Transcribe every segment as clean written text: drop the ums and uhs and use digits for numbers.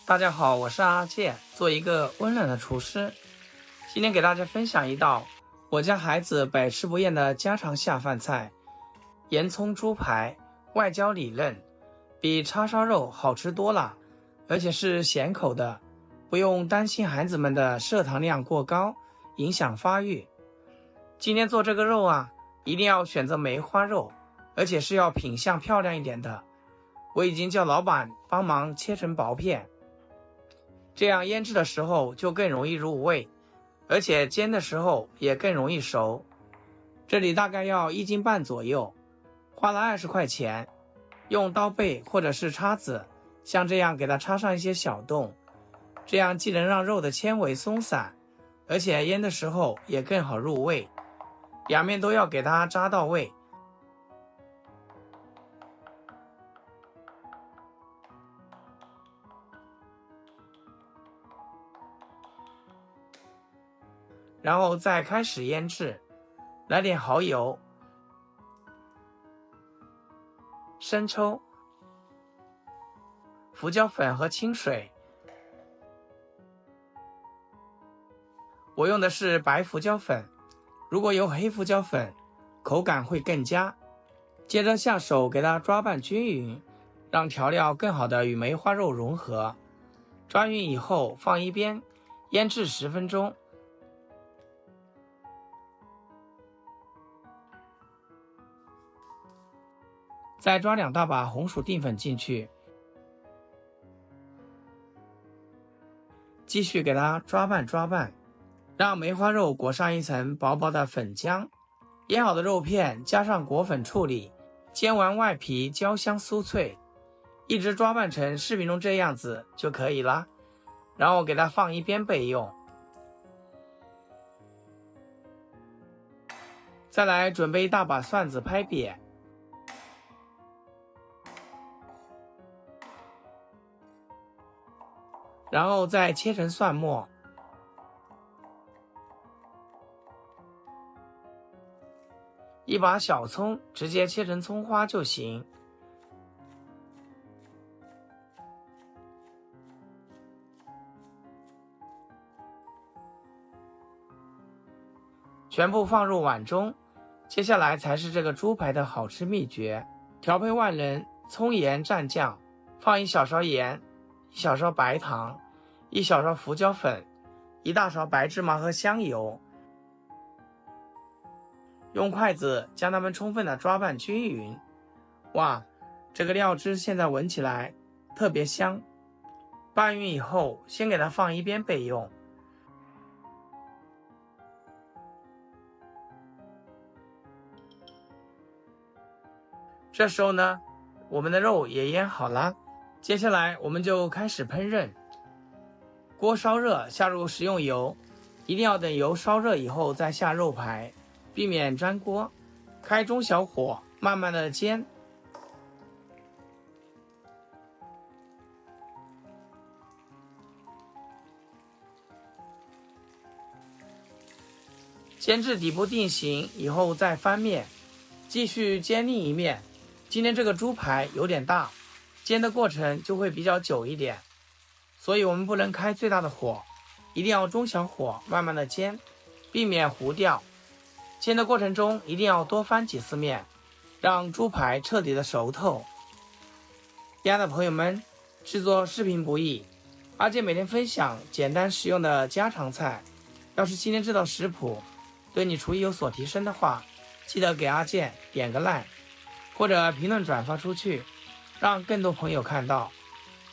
大家好，我是阿健，做一个溫暖的廚師。今天給大家分享一道我家孩子百吃不厭的家常下飯菜——鹽蔥豬排，外焦裡嫩，比叉燒肉好吃多了，而且是鹹口的，不用擔心孩子們的攝糖量過高，影響發育。今天做這個肉啊，一定要選擇梅花肉，而且是要品相漂亮一點的。我已經叫老闆幫忙切成薄片，這樣醃製的時候就更容易入味，而且煎的時候也更容易熟。這裡大概要1斤半左右，花了20塊錢。用刀背或者是叉子，像這樣給它插上一些小洞，這樣既能讓肉的纖維鬆散，而且醃的時候也更好入味。兩面都要給它扎到位。然後再開始醃製，來點蠔油、生抽、胡椒粉和清水。我用的是白胡椒粉，如果有黑胡椒粉，口感會更佳。接着下手給它抓拌均勻，讓調料更好的與梅花肉融合。抓勻以後放一邊，醃製10分鐘。再抓2大把紅薯澱粉進去，繼續給它抓拌，讓梅花肉裹上一層薄薄的粉漿。醃好的肉片加上裹粉處理，煎完外皮焦香酥脆，一直抓拌成視頻中這樣子就可以了。然後給它放一邊備用。再來準備1大把蒜子拍扁，然後再切成蒜末。1把小蔥直接切成蔥花就行。全部放入碗中。接下來才是這個豬排的好吃秘訣。調配萬能，蔥鹽蘸醬，放1小勺鹽，1小勺白糖，1小勺胡椒粉，1大勺白芝麻和香油。用筷子將它們充分的抓拌均勻。哇，這個料汁現在聞起來特別香。拌勻以後，先給它放一邊備用。這時候呢，我們的肉也醃好了。接下來我們就開始烹飪。鍋燒熱，下入食用油，一定要等油燒熱以後再下肉排，避免粘鍋。開中小火，慢慢的煎。煎至底部定型以後再翻面，繼續煎另一面。今天這個豬排有點大，煎的過程就會比較久一點，所以我們不能開最大的火，一定要中小火慢慢的煎，避免糊掉。煎的過程中一定要多翻幾次面，讓豬排徹底的熟透。親愛的朋友們，製作視頻不易，阿健每天分享簡單實用的家常菜。要是今天這道食譜對你廚藝有所提升的話，記得給阿健點個讚，或者評論轉發出去，讓更多朋友看到。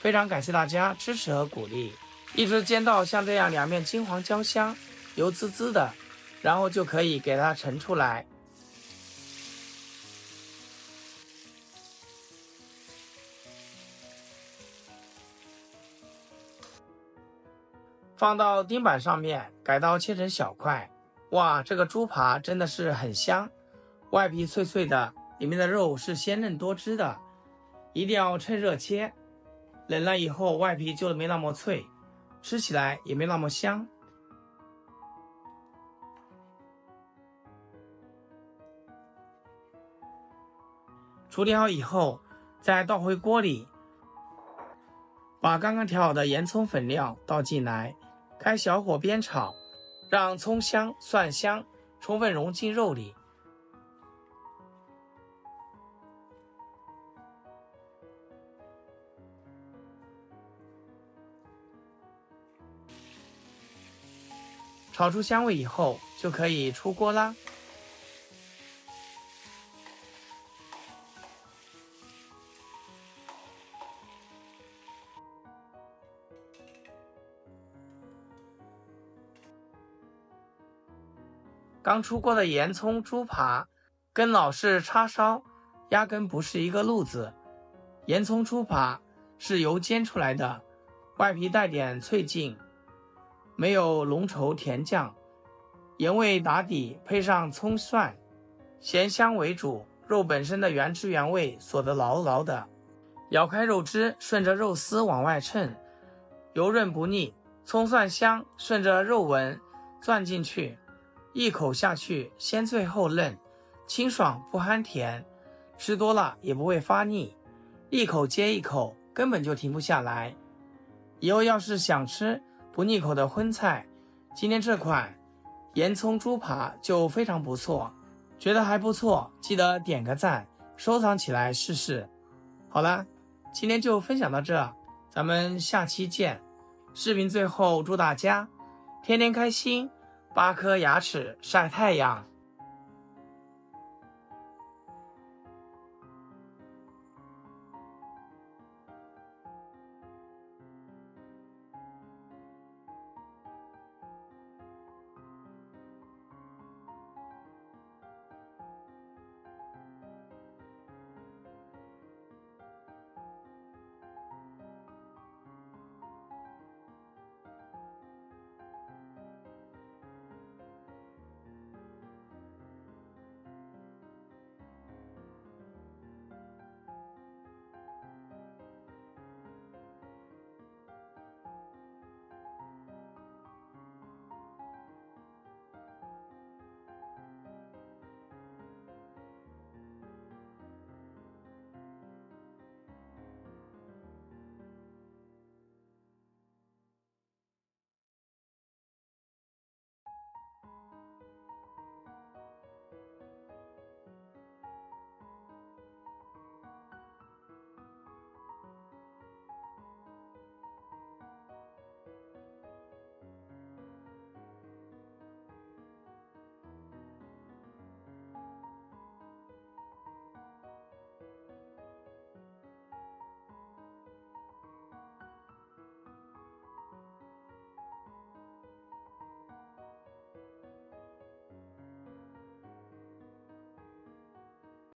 非常感謝大家支持和鼓勵。一直煎到像這樣兩面金黃焦香，油滋滋的，然後就可以給它盛出來。放到釘板上面，改刀切成小塊。哇，這個豬扒真的是很香，外皮脆脆的，裡面的肉是鮮嫩多汁的，一定要趁熱切，冷了以後外皮就沒那麼脆，吃起來也沒那麼香。處理好以後，再倒回鍋裡，把剛剛調好的鹽蔥粉料倒進來，開小火煸炒，讓蔥香、蒜香充分融進肉裡。炒出香味以後，就可以出鍋啦。剛出鍋的鹽蔥豬扒跟老式叉燒壓根不是一個路子。鹽蔥豬扒是油煎出來的，外皮帶點脆勁，沒有濃稠甜醬，鹽味打底，配上蔥蒜，鹹香為主，肉本身的原汁原味鎖得牢牢的。咬開肉汁，順着肉絲往外摻，油潤不膩，蔥蒜香順着肉紋鑽進去，一口下去，鮮脆後嫩，清爽不酣甜，吃多了也不會發膩，一口接一口，根本就停不下來。以後要是想吃不膩口的荤菜，今天這款鹽蔥豬扒就非常不錯。覺得還不錯，記得點個讚，收藏起來試試。好了，今天就分享到這，咱們下期見。視頻最後祝大家天天開心，8顆牙齒曬太陽。